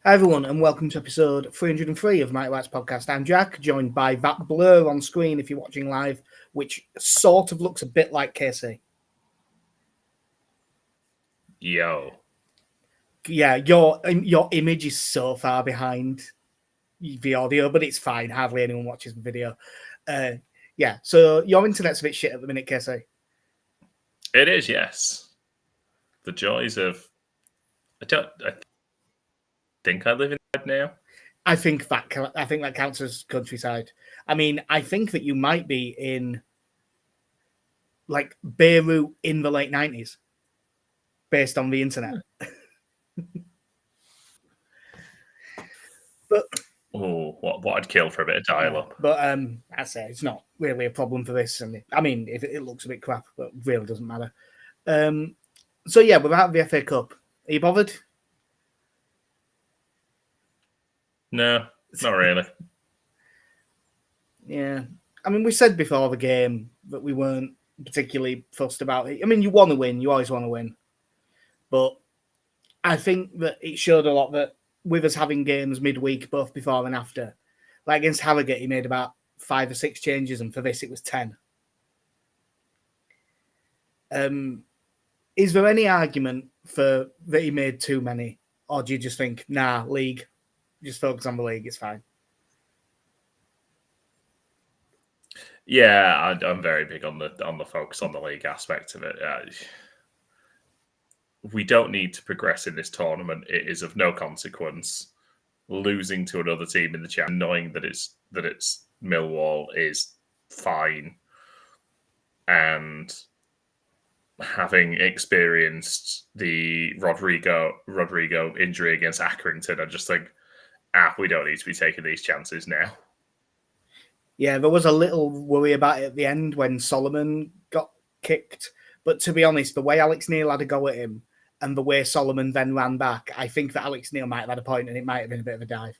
Hi everyone, and welcome to episode 303 of Mighty White's podcast. I'm Jack, joined by that blur on screen if you're watching live, which sort of looks a bit like KC. Yo. Yeah, your image is so far behind the audio, but it's fine. Hardly anyone watches the video. Yeah, so your internet's a bit shit at the minute, KC. It is, yes. The joys of... I think I live in now. I think that counts as countryside. I mean, I think that you might be in like Beirut in the late 90s, based on the internet. But what I'd kill for a bit of dial-up. But I say it's not really a problem for this. And I mean, if it looks a bit crap, but really doesn't matter. So yeah, without the FA Cup, are you bothered? No, not really. Yeah, I mean, we said before the game that we weren't particularly fussed about it. I mean, you want to win, you always want to win, but I think that it showed a lot that with us having games midweek, both before and after, like against Harrogate, he made about 5 or 6 changes, and for this, it was 10. Is there any argument for that he made too many, or do you just think, nah, league, just focus on the league, it's fine? Yeah, I'm very big on the focus on the league aspect of it. We don't need to progress in this tournament. It is of no consequence. Losing to another team in the chat, knowing that it's Millwall is fine, and having experienced the Rodrigo injury against Accrington, I just think, we don't need to be taking these chances now. Yeah, there was a little worry about it at the end when Solomon got kicked. But to be honest, the way Alex Neil had a go at him and the way Solomon then ran back, I think that Alex Neil might have had a point and it might have been a bit of a dive.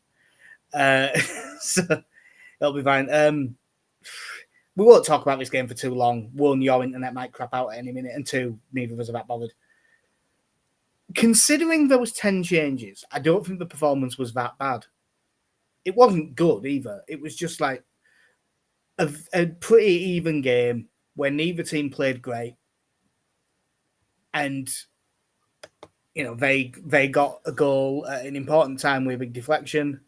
So it'll be fine. We won't talk about this game for too long. One, your internet might crap out at any minute, and two, neither of us are that bothered. Considering there was 10 changes, I don't think the performance was that bad. It wasn't good either. It was just like a pretty even game where neither team played great. And, you know, they got a goal at an important time with a big deflection.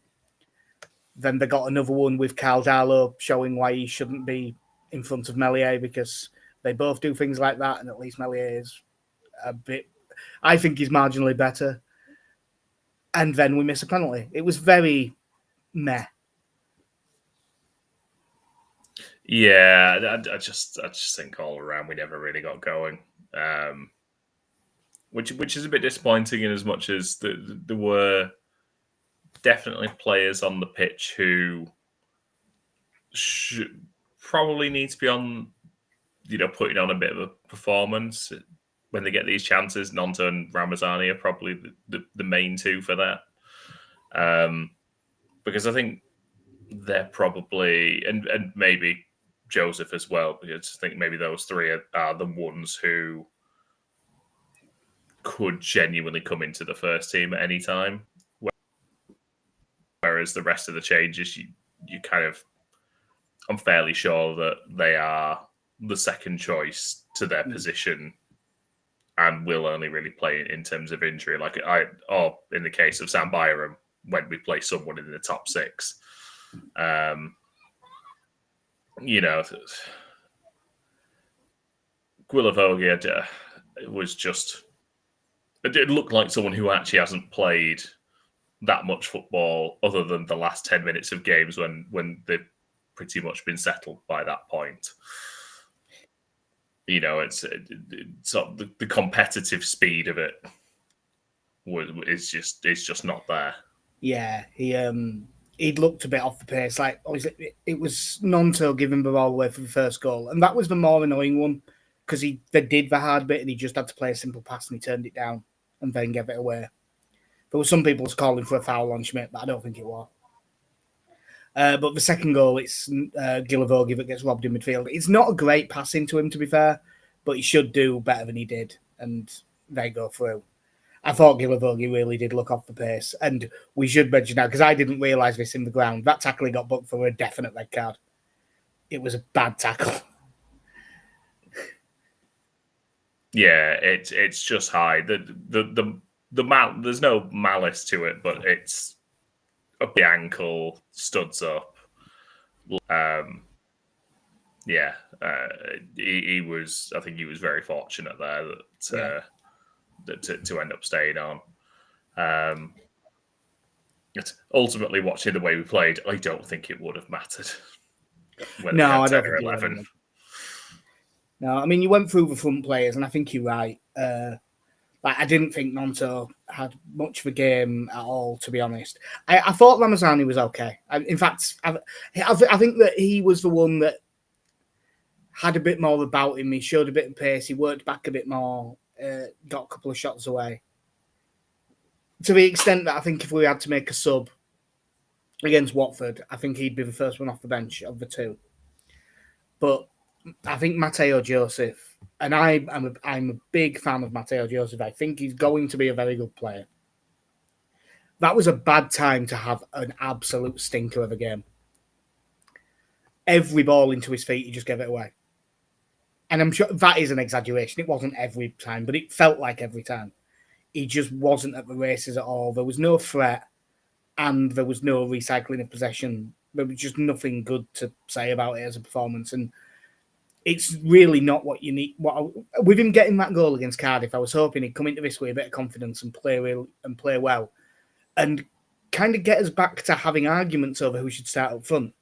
Then they got another one with Carl Darlow showing why he shouldn't be in front of Meslier, because they both do things like that, and at least Meslier is a bit... I think he's marginally better. And then we miss a penalty. It was very meh. Yeah, I just think all around we never really got going, which is a bit disappointing in as much as there were definitely players on the pitch who should probably need to be on, putting on a bit of a performance when they get these chances. Nonto and Ramazani are probably the main two for that, because I think they're probably, and maybe Joseph as well, because I think maybe those three are the ones who could genuinely come into the first team at any time. Whereas the rest of the changes, you kind of, I'm fairly sure that they are the second choice to their position and will only really play in terms of injury. Or in the case of Sam Byram, when we play someone in the top 6. Guilavoglia was just... It looked like someone who actually hasn't played that much football other than the last 10 minutes of games when they've pretty much been settled by that point. It's the competitive speed of it is just not there. Yeah, he'd looked a bit off the pace. Like, obviously, it was Nonto giving the ball away for the first goal, and that was the more annoying one, because they did the hard bit and he just had to play a simple pass and he turned it down and then gave it away. There were some people calling for a foul on Schmidt, but I don't think it was. But the second goal, it's Guilavoglia that gets robbed in midfield. It's not a great pass into him, to be fair, but he should do better than he did, and they go through. I thought Gilavogi really did look off the pace. And we should mention now, because I didn't realise this in the ground, that tackle he got booked for a definite red card. It was a bad tackle. Yeah, it's just high. The there's no malice to it, but it's up the ankle, studs up. He was. I think he was very fortunate there to end up staying on. Ultimately, watching the way we played, I don't think it would have mattered. No, I don't think 11. No, I mean, you went through the front players, and I think you're right. I didn't think Nonto had much of a game at all, to be honest. I thought Ramazani was okay. In fact, I think that he was the one that had a bit more about him. He showed a bit of pace. He worked back a bit more, got a couple of shots away. To the extent that I think if we had to make a sub against Watford, I think he'd be the first one off the bench of the two. But I think Mateo Joseph, and I'm a big fan of Mateo Joseph. I think he's going to be a very good player. That was a bad time to have an absolute stinker of a game. Every ball into his feet, he just gave it away. And I'm sure that is an exaggeration. It wasn't every time, but it felt like every time. He just wasn't at the races at all. There was no threat, and there was no recycling of possession. There was just nothing good to say about it as a performance. And it's really not what you need. With him getting that goal against Cardiff, I was hoping he'd come into this with a bit of confidence and play well, and kind of get us back to having arguments over who should start up front.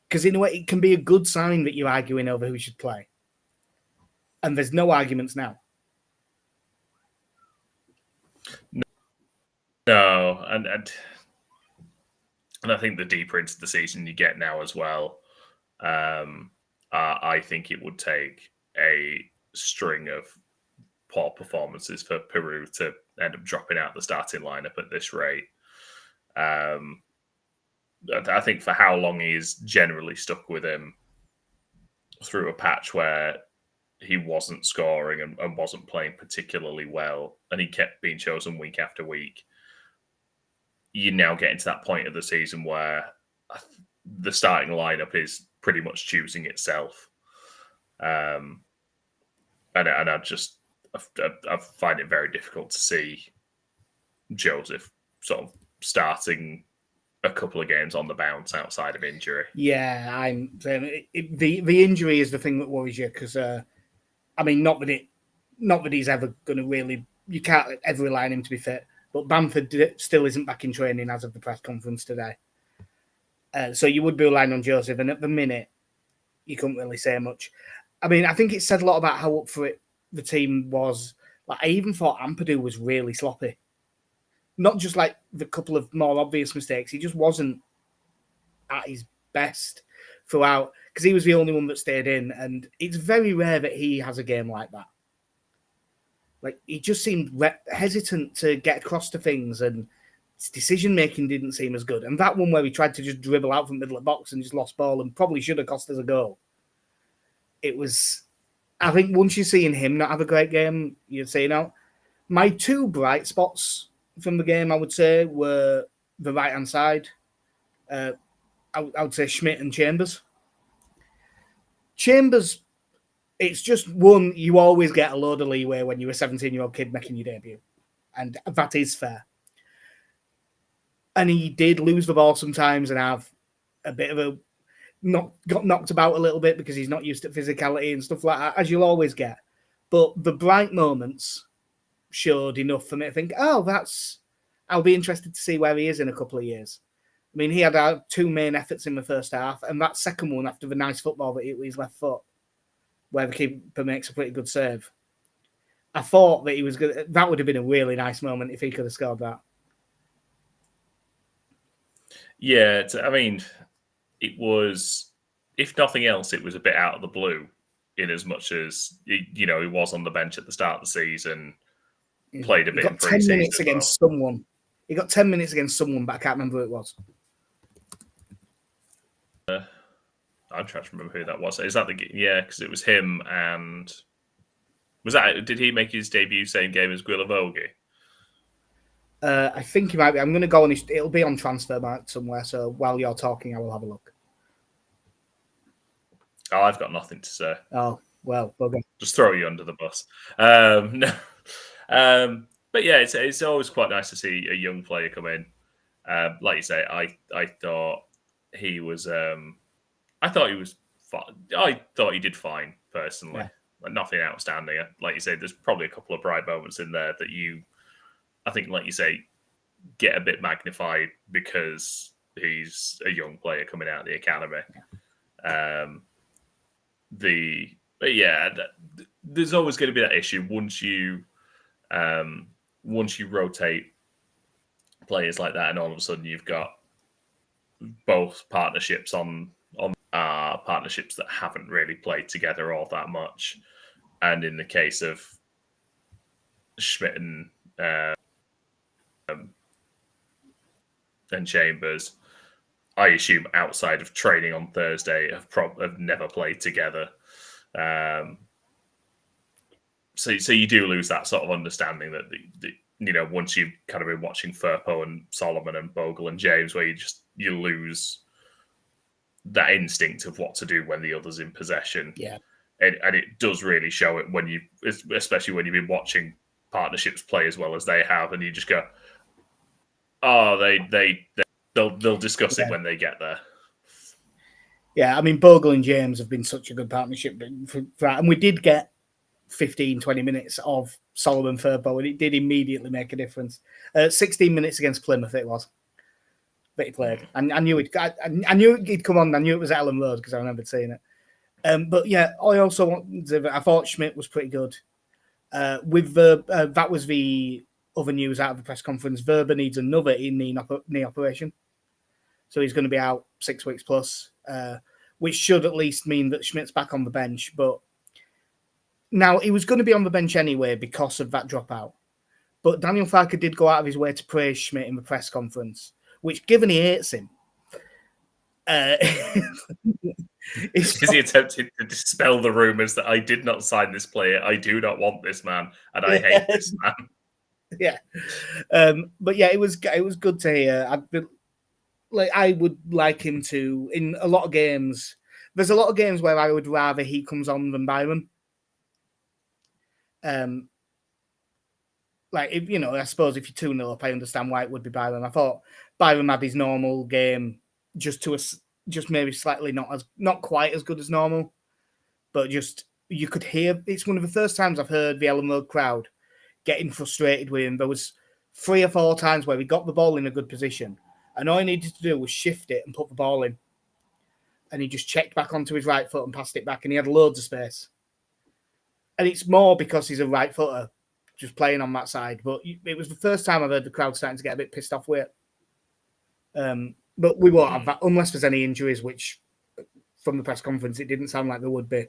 Because in a way, it can be a good sign that you're arguing over who should play. And there's no arguments now. No, and I think the deeper into the season you get now as well, I think it would take a string of poor performances for Peru to end up dropping out the starting lineup at this rate. I think for how long he's generally stuck with him through a patch where he wasn't scoring and wasn't playing particularly well, and he kept being chosen week after week. You now get into that point of the season where the starting lineup is pretty much choosing itself. And I find it very difficult to see Joseph sort of starting a couple of games on the bounce outside of injury. Yeah, the injury is the thing that worries you because, I mean, not that he's ever going to really, you can't ever rely on him to be fit. But Bamford still isn't back in training as of the press conference today. So you would be relying on Joseph. And at the minute, you couldn't really say much. I mean, I think it said a lot about how up for it the team was. Like, I even thought Ampadu was really sloppy. Not just like the couple of more obvious mistakes. He just wasn't at his best throughout. Because he was the only one that stayed in. And it's very rare that he has a game like that. Like, he just seemed hesitant to get across to things, and his decision-making didn't seem as good. And that one where he tried to just dribble out from the middle of the box and just lost ball and probably should have cost us a goal. It was... I think once you're seeing him not have a great game, you're saying, "Now, my two bright spots from the game, I would say, were the right-hand side. I would say Schmidt and Chambers. Chambers... It's just one, you always get a load of leeway when you're a 17-year-old kid making your debut. And that is fair. And he did lose the ball sometimes and have a bit of a... got knocked about a little bit because he's not used to physicality and stuff like that, as you'll always get. But the bright moments showed enough for me to think, I'll be interested to see where he is in a couple of years. I mean, he had two main efforts in the first half, and that second one after the nice football that hit with his left foot, where the keeper makes a pretty good save. I thought that he was good. That would have been a really nice moment if he could have scored that. Yeah, I mean, it was, if nothing else, it was a bit out of the blue, in as much as, he was on the bench at the start of the season, played a bit in pre-season. 10 minutes against someone. He got 10 minutes against someone, but I can't remember who it was. I'm trying to remember who that was. Is that because it was him and... did he make his debut same game as Gilavogi? I think he might be. I'm going to go on his. It'll be on Transfermarkt somewhere. So while you're talking, I will have a look. Oh, I've got nothing to say. Oh well, bugger. Just throw you under the bus. No. But yeah, it's always quite nice to see a young player come in. Like you say, I thought he was. I thought he was. I thought he did fine personally. Yeah. Like, nothing outstanding. Like you say, there's probably a couple of bright moments in there that I think, like you say, get a bit magnified because he's a young player coming out of the academy. But yeah, there's always going to be that issue once you rotate players like that, and all of a sudden you've got both partnerships on partnerships that haven't really played together all that much. And in the case of Schmidt and Chambers, I assume outside of training on Thursday have never played together. So you do lose that sort of understanding that once you've kind of been watching Firpo and Solomon and Bogle and James, where you lose that instinct of what to do when the other's in possession. Yeah. And it does really show it especially when you've been watching partnerships play as well as they have, and you just go, oh, they'll discuss it when they get there. Yeah, I mean, Bogle and James have been such a good partnership for that, and we did get 15, 20 minutes of Solomon Firpo, and it did immediately make a difference. 16 minutes against Plymouth it was that he played. And I knew he'd come on. I knew it was Ellen Road because I remembered seeing it. But yeah, I thought Schmidt was pretty good. That was the other news out of the press conference. Verba needs another knee operation. So he's going to be out 6 weeks plus, which should at least mean that Schmidt's back on the bench. But now he was going to be on the bench anyway because of that dropout. But Daniel Farke did go out of his way to praise Schmidt in the press conference, which, given he hates him, is he attempting to dispel the rumours that I did not sign this player, I do not want this man, and I hate this man? Yeah, but yeah, it was good to hear. I would like him to, in a lot of games. There's a lot of games where I would rather he comes on than Byron. I suppose if you're 2-0 up, I understand why it would be Byron. I thought Byron had his normal game, just maybe slightly not quite as good as normal, but just you could hear. It's one of the first times I've heard the Ellen Road crowd getting frustrated with him. There was 3 or 4 times where he got the ball in a good position, and all he needed to do was shift it and put the ball in, and he just checked back onto his right foot and passed it back, and he had loads of space. And it's more because he's a right footer, just playing on that side. But it was the first time I've heard the crowd starting to get a bit pissed off with it. But we won't have that unless there's any injuries, which from the press conference, it didn't sound like there would be.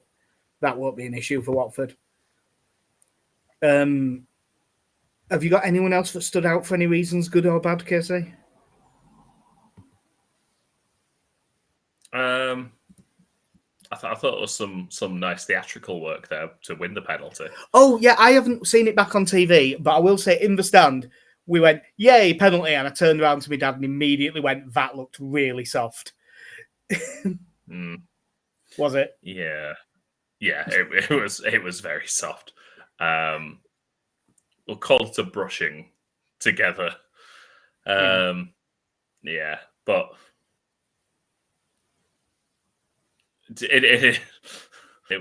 That won't be an issue for Watford. Have you got anyone else that stood out for any reasons, good or bad, Casey? I thought it was some nice theatrical work there to win the penalty. Oh, yeah, I haven't seen it back on TV, but I will say in the stand, we went, yay, penalty, and I turned around to my dad and immediately went, that looked really soft. Was it? Yeah. Yeah, it was very soft. We'll call it a brushing together. Yeah, but it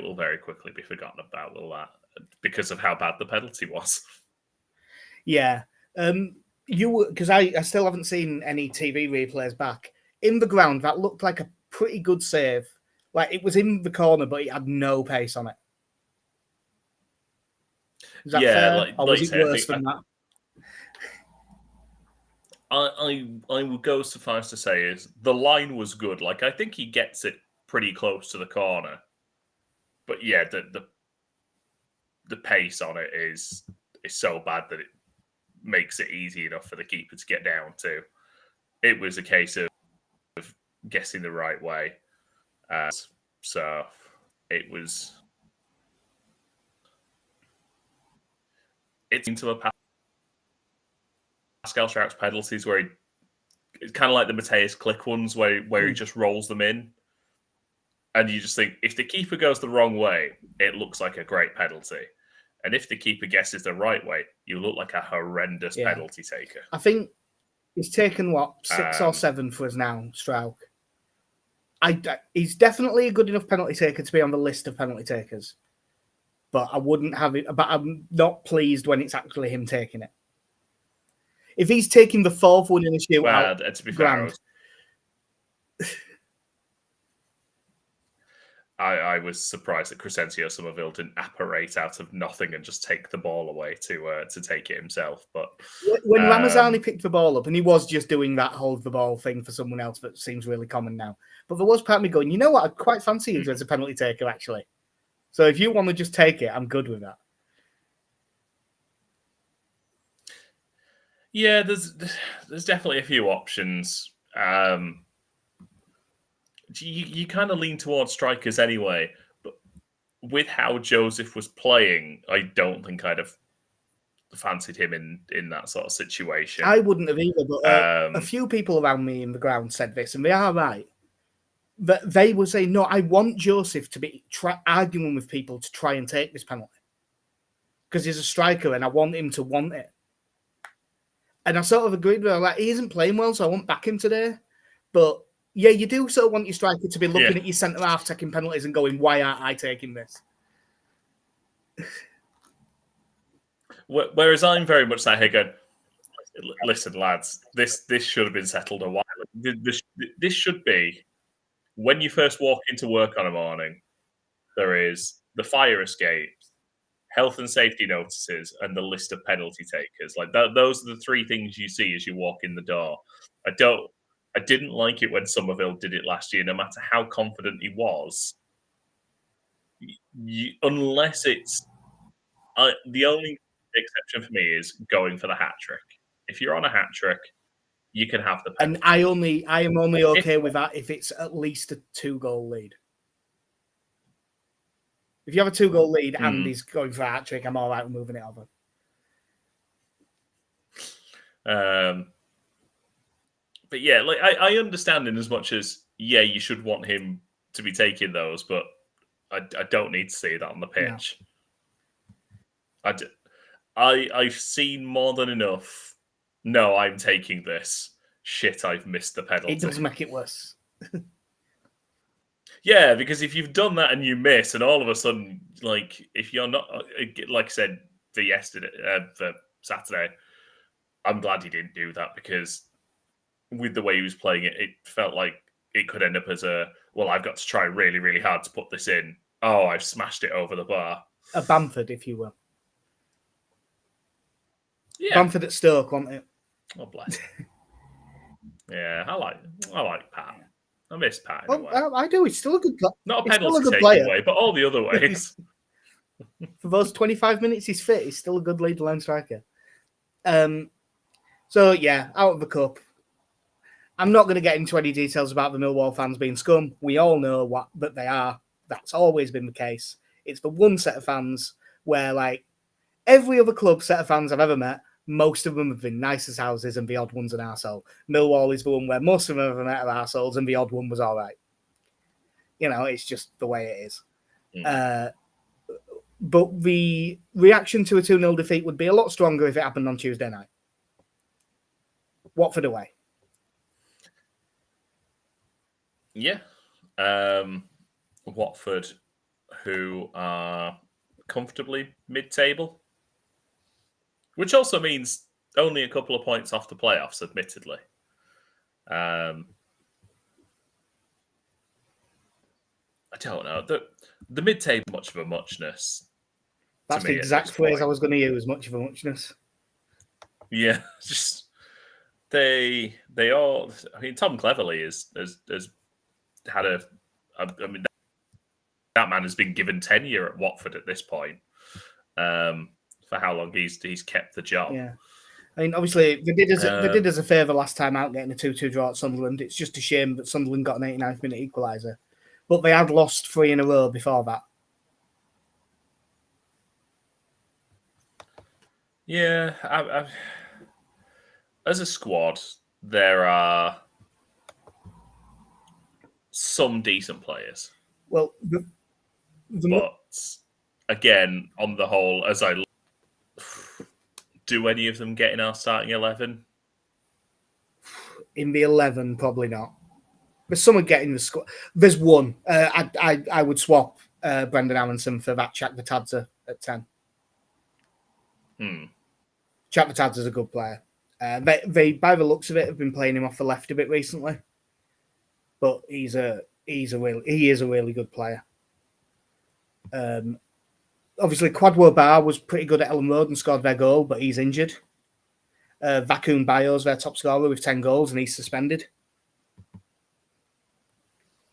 will very quickly be forgotten about, will that? Because of how bad the penalty was. Yeah. Because I still haven't seen any TV replays back. In the ground, that looked like a pretty good save. Like, it was in the corner, but it had no pace on it. Is that fair? Or was it worse than that? I would go so far as to say is the line was good. Like, I think he gets it pretty close to the corner. But yeah, the pace on it is so bad that it makes it easy enough for the keeper to get down to. It was a case of guessing the right way. So it was. It's into a pass. Pascal Schrauk's penalties where it's kind of like the Mateus Click ones where he just rolls them in. And you just think, if the keeper goes the wrong way, it looks like a great penalty. And if the keeper guesses the right way, you look like a horrendous penalty taker. I think he's taken, 6 or 7 for us now, Strauk. He's definitely a good enough penalty taker to be on the list of penalty takers. But I wouldn't have it. But I'm not pleased when it's actually him taking it. If he's taking the 4th one in a shootout, to be fair, I was surprised that Crescencio Somerville didn't apparate out of nothing and just take the ball away to take it himself. But when Ramazani picked the ball up, and he was just doing that hold the ball thing for someone else that seems really common now. But there was part of me going, you know what? I'd quite fancy you as a penalty taker, actually. So if you want to just take it, I'm good with that. Yeah, there's definitely a few options. You kind of lean towards strikers anyway, but with how Joseph was playing, I don't think I'd have fancied him in that sort of situation. I wouldn't have either, but a few people around me in the ground said this, and they are right. That they were saying, no, I want Joseph to be arguing with people to try and take this penalty. Because he's a striker and I want him to want it. And I sort of agreed with her, like, he isn't playing well, so I won't back him today. But yeah, you do sort of want your striker to be looking at your centre half taking penalties and going, why aren't I taking this? Whereas I'm very much that here going, listen, lads, this should have been settled a while ago. This should be, when you first walk into work on a morning, there is the fire escapes, health and safety notices, and the list of penalty takers. Like those are the 3 things you see as you walk in the door. I didn't like it when Somerville did it last year, no matter how confident he was. Unless it's the only exception for me is going for the hat trick. If you're on a hat trick, you can have the penalty. And I am only okay with that if it's at least a 2-goal lead. If you have a 2-goal lead and he's going for a hat trick, I'm all right with moving it over. But yeah, like I understand in as much as you should want him to be taking those, but I don't need to see that on the pitch. No. I've seen more than enough. No, I'm taking this. Shit, I've missed the penalty. It does make it worse. Yeah, because if you've done that and you miss, and all of a sudden, like, if you're not, like I said for Saturday, I'm glad he didn't do that, because with the way he was playing it, it felt like it could end up as I've got to try really, really hard to put this in. Oh, I've smashed it over the bar. A Bamford, if you will. Yeah. Bamford at Stoke, wasn't it? Oh, bless. Yeah, I like Pat. I miss Pat. I do. He's still a good player. Not a penalty-taking way, but all the other ways. For those 25 minutes he's fit, he's still a good lead-line striker. So, yeah, out of the cup. I'm not going to get into any details about the Millwall fans being scum. We all know that they are. That's always been the case. It's the one set of fans where, like, every other club set of fans I've ever met, most of them have been nice as houses and the odd one's an arsehole. Millwall is the one where most of them have ever met are arseholes and the odd one was all right. You know, it's just the way it is. But the reaction to a 2-0 defeat would be a lot stronger if it happened on Tuesday night. Watford away. Yeah. Watford, who are comfortably mid-table, which also means only a couple of points off the playoffs, admittedly. I don't know. The mid-table much of a muchness. That's the exact phrase I was going to use, much of a muchness. Yeah, just they all. I mean, Tom Cleverley has had I mean, that man has been given tenure at Watford at this point. For how long he's kept the job. Yeah. I mean, obviously, they did us a favour last time out getting a 2-2 draw at Sunderland. It's just a shame that Sunderland got an 89th minute equaliser. But they had lost 3 in a row before that. Yeah. as a squad, there are some decent players. Well, but again, on the whole, as I do any of them get in our starting 11? In the 11, probably not. There's someone getting the squad. There's one. I would swap Brendan Aronson for that Chak Vitadze at 10. Chak Vitadze is a good player. They, by the looks of it, have been playing him off the left a bit recently, but he is a really good player. Obviously, Kwadwo Bar was pretty good at Ellen Road and scored their goal, but he's injured. Vakun Bayo's their top scorer with 10 goals, and he's suspended.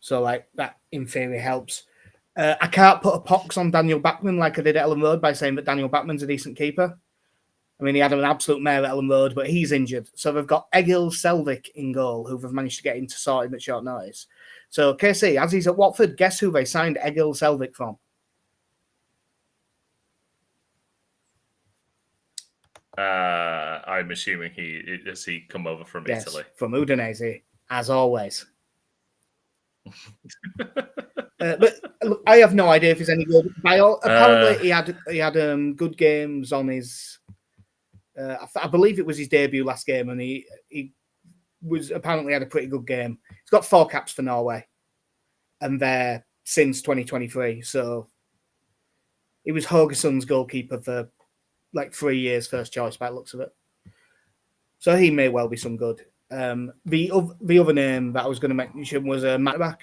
So, like, that in theory helps. I can't put a pox on Daniel Bachmann like I did at Ellen Road by saying that Daniel Bachmann's a decent keeper. I mean, he had an absolute mare at Ellen Road, but he's injured. So they've got Egil Selvik in goal, who they've managed to get into sorted at short notice. So, KC, as he's at Watford, guess who they signed Egil Selvik from? I'm assuming has he come over from Italy? From Udinese, as always. But look, I have no idea if he's any good. Apparently, he had good games on his. I believe it was his debut last game, and he was apparently had a pretty good game. He's got 4 caps for Norway, and they're since 2023. So he was Haugesund's goalkeeper for like 3 years, first choice by the looks of it. So he may well be some good. The other name that I was going to mention was Matabak.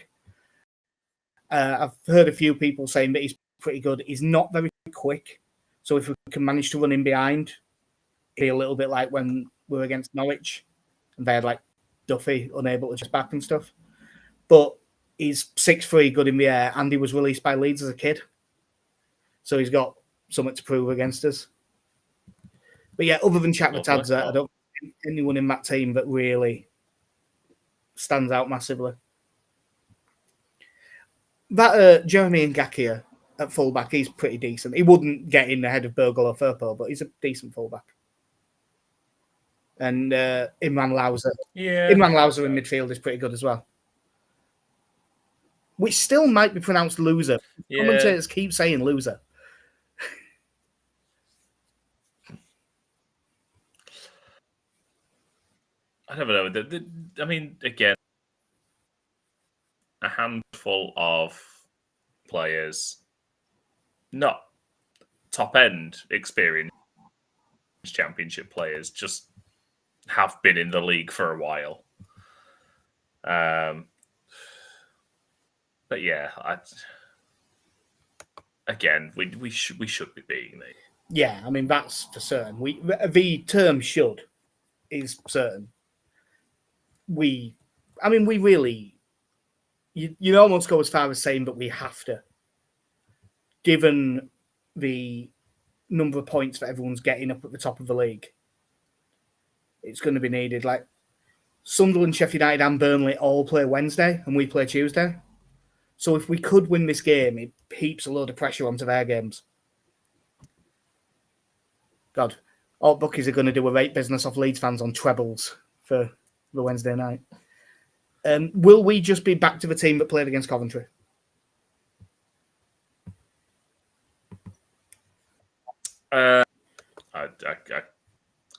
I've heard a few people saying that he's pretty good. He's not very quick, so if we can manage to run in behind, it'll be a little bit like when we were against Norwich, and they had like Duffy unable to just back and stuff. But he's 6'3", good in the air, and he was released by Leeds as a kid, so he's got something to prove against us. But yeah, other than Chak Vitadze, I don't think anyone in that team that really stands out massively. That Jeremy Ngakia at fullback, he's pretty decent. He wouldn't get in ahead of Bergel or Firpo, but he's a decent fullback. And Imran Lauser. Yeah. Imran Lauser in midfield is pretty good as well. Which still might be pronounced loser. Yeah. Commentators keep saying loser. I don't know. I mean, again, a handful of players, not top-end experienced championship players, just have been in the league for a while. But yeah, we should be beating them. Yeah, I mean, that's for certain. The term "should" is certain. We really, you almost go as far as saying that we have to, given the number of points that everyone's getting up at the top of the league. It's going to be needed. Like Sunderland, Sheffield United, and Burnley all play Wednesday, and we play Tuesday. So if we could win this game, it heaps a load of pressure onto their games. God, all bookies are going to do a rate business off Leeds fans on trebles for the Wednesday night. Will we just be back to the team that played against Coventry?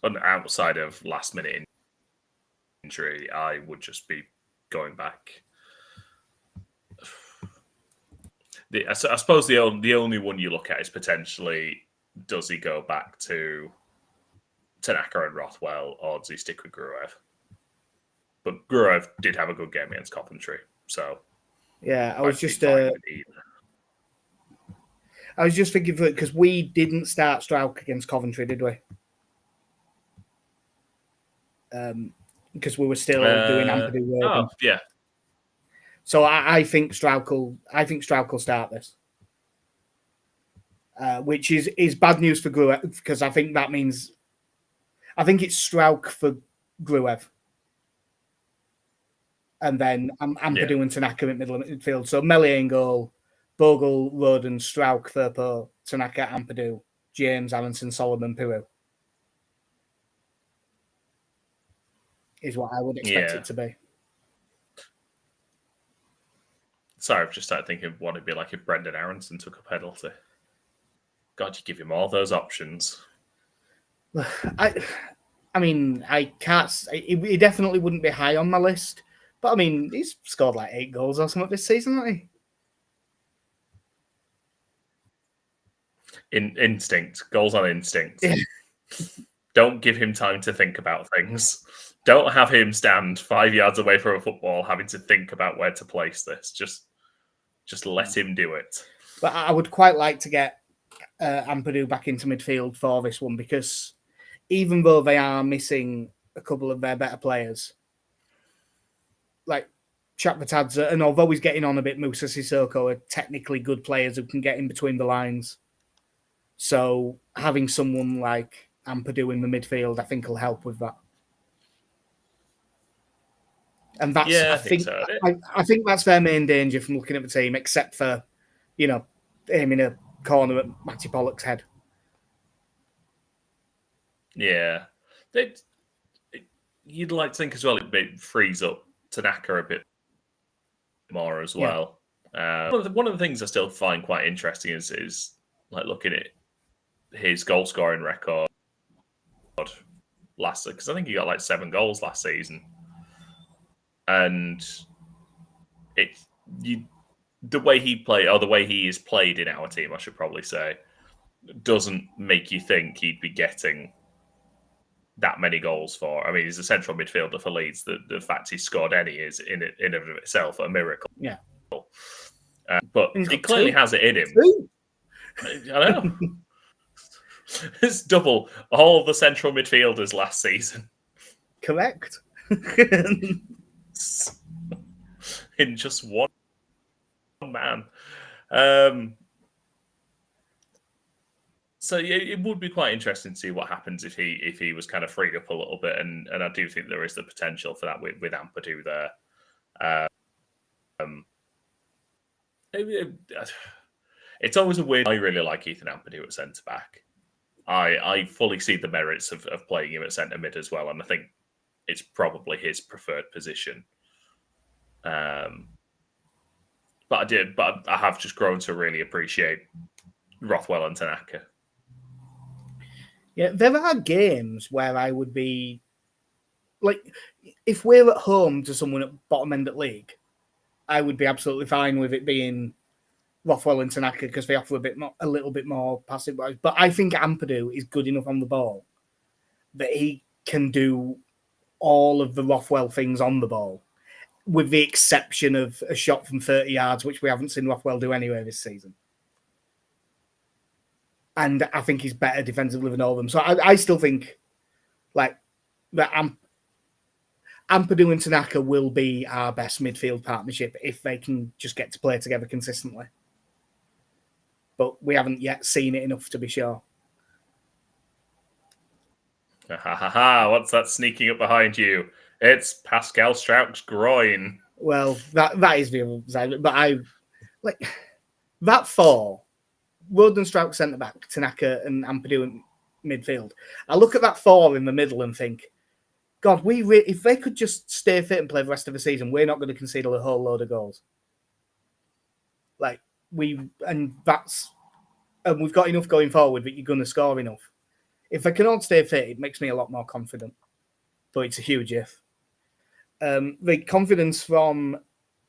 Outside of last minute injury, I would just be going back. I suppose the only one you look at is potentially, does he go back to Tanaka and Rothwell, or does he stick with Gruev? But Gruev did have a good game against Coventry, so yeah, I was just thinking because we didn't start Strauch against Coventry, did we? Because we were still doing Ampadu work. Oh, yeah. So I think Strauch will start this, which is bad news for Gruev, because I think that means it's Strauch for Gruev, and then Ampadu and Tanaka in middle of midfield. So Melier in goal, Bogle, Roden, Strauch, Firpo, Tanaka, Ampadu, James, Aronson, Solomon, Piru. is what I would expect it to be. Sorry, I've just started thinking what it'd be like if Brendan Aronson took a penalty. God, you give him all those options. I mean, I can't. He definitely wouldn't be high on my list. But I mean, he's scored like 8 goals or something this season, hasn't he? Instinct. Goals on instinct. Don't give him time to think about things. Don't have him stand 5 yards away from a football having to think about where to place this. Just let him do it. But I would quite like to get Ampadu back into midfield for this one, because even though they are missing a couple of their better players, like Chakvatadze, and although he's getting on a bit, Musa Sissoko are technically good players who can get in between the lines. So having someone like Ampadu in the midfield, I think, will help with that. And that's, I think that's their main danger from looking at the team, except for, aiming a corner at Matty Pollock's head. Yeah. You'd like to think as well it frees up Tanaka a bit more as well. One of the things I still find quite interesting is like looking at his goal scoring record last, because I think he got like 7 goals last season, and the way he played, or the way he is played in our team, I should probably say, doesn't make you think he'd be getting that many goals for. I mean, he's a central midfielder for Leeds. The fact he scored any is in and of itself a miracle. Yeah, but he clearly has it in him. 2. I know. It's double all the central midfielders last season. Correct. In just one man. So yeah, it would be quite interesting to see what happens if he was kind of freed up a little bit, and I do think there is the potential for that with Ampadu there. It's always a weird. I really like Ethan Ampadu at centre back. I fully see the merits of playing him at centre mid as well, and I think it's probably his preferred position. But I have just grown to really appreciate Rothwell and Tanaka. Yeah, there are games where I would be like, if we're at home to someone at bottom end at league, I would be absolutely fine with it being Rothwell and Tanaka because they offer a little bit more passive wise. But I think Ampadu is good enough on the ball that he can do all of the Rothwell things on the ball, with the exception of a shot from 30 yards, which we haven't seen Rothwell do anyway this season. And I think he's better defensively than all of them. So I still think like that Ampadu and Tanaka will be our best midfield partnership if they can just get to play together consistently. But we haven't yet seen it enough to be sure. What's that sneaking up behind you? It's Pascal Strauch's groin. Well, that is the other side. But I like that 4. Roden, Strauch centre back, Tanaka and Ampadu in midfield. I look at that 4 in the middle and think, God, if they could just stay fit and play the rest of the season, we're not going to concede a whole load of goals. We've got enough going forward that you're going to score enough. If they can all stay fit, it makes me a lot more confident. But it's a huge if. The confidence from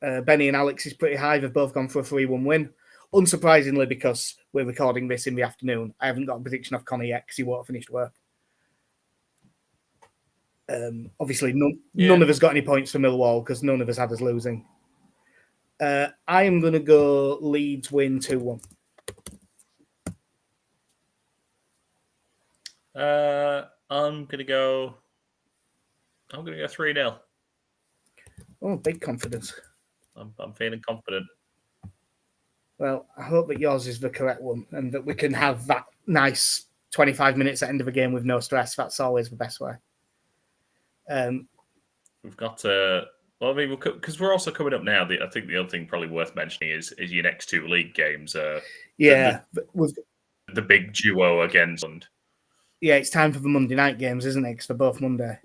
Benny and Alex is pretty high. They've both gone for a 3-1 win. Unsurprisingly, because we're recording this in the afternoon, I haven't got a prediction of Connor yet because he won't have finished work. Obviously, none of us got any points for Millwall because none of us had us losing. I am going to go Leeds win 2-1. I'm going to go 3-0. Oh, big confidence. I'm feeling confident. Well, I hope that yours is the correct one and that we can have that nice 25 minutes at the end of a game with no stress. That's always the best way. We've got because we're also coming up now. I think the other thing probably worth mentioning is your next 2 league games. The big duo against. Yeah, it's time for the Monday night games, isn't it? Because they're both Monday.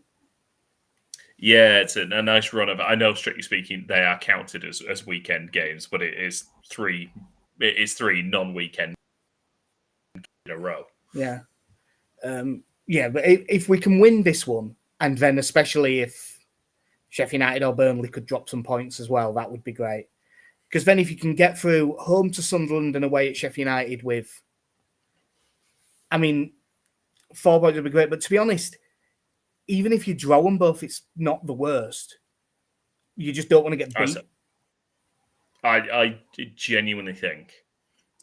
Yeah, it's a nice run of it. I know, strictly speaking, they are counted as weekend games, but it is three non-weekend in a row. Yeah. Yeah, but if we can win this one, and then especially if Sheffield United or Burnley could drop some points as well, that would be great. Because then if you can get through home to Sunderland and away at Sheffield United with, I mean, 4 points would be great. But to be honest, even if you draw them both, it's not the worst. You just don't want to get beat. I genuinely think,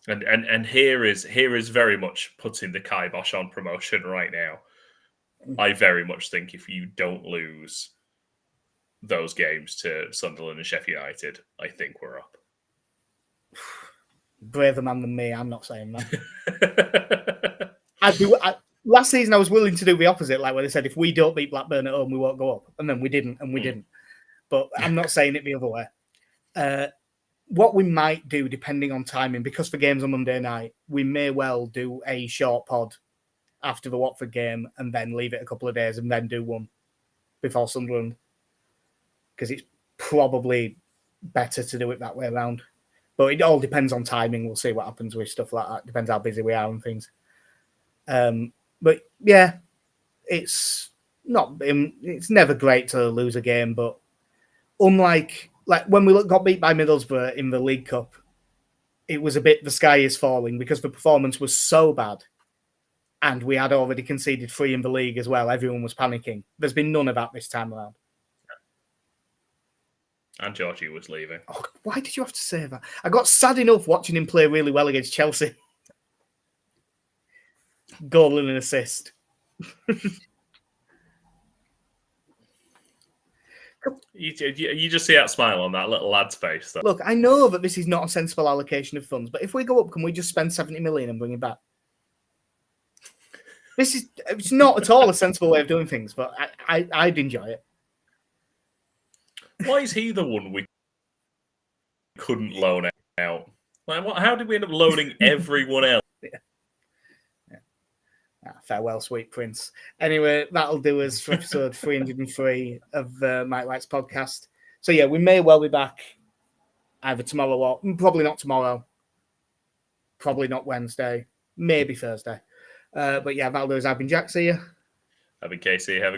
and here is very much putting the kibosh on promotion right now. I very much think if you don't lose those games to Sunderland and Sheffield United, I think we're up. Braver man than me, I'm not saying that. Last season, I was willing to do the opposite, like when they said, if we don't beat Blackburn at home, we won't go up. And then we didn't, and we didn't. But I'm not saying it the other way. What we might do, depending on timing, because the game's on Monday night, we may well do a short pod after the Watford game and then leave it a couple of days and then do one before Sunderland. Because it's probably better to do it that way around. But it all depends on timing. We'll see what happens with stuff like that. Depends how busy we are and things. But yeah, it's never great to lose a game, but unlike when we got beat by Middlesbrough in the League Cup, it was a bit the sky is falling because the performance was so bad and we had already conceded 3 in the league as well. Everyone was panicking. There's been none of that this time around. And Georgie was leaving. Oh, why did you have to say that? I got sad enough watching him play really well against Chelsea. Goal and an assist. You just see that smile on that little lad's face. Though. Look, I know that this is not a sensible allocation of funds, but if we go up, can we just spend 70 million and bring it back? It's not at all a sensible way of doing things, but I'd enjoy it. Why is he the one we couldn't loan out? How did we end up loaning everyone else? Farewell, sweet prince. Anyway, that'll do us for episode 303 of Mike Wright's podcast. So yeah, we may well be back either tomorrow or probably not tomorrow, probably not Wednesday, maybe Thursday. But yeah, that'll do us. I've been Jack. See you. I've been Casey. Have a good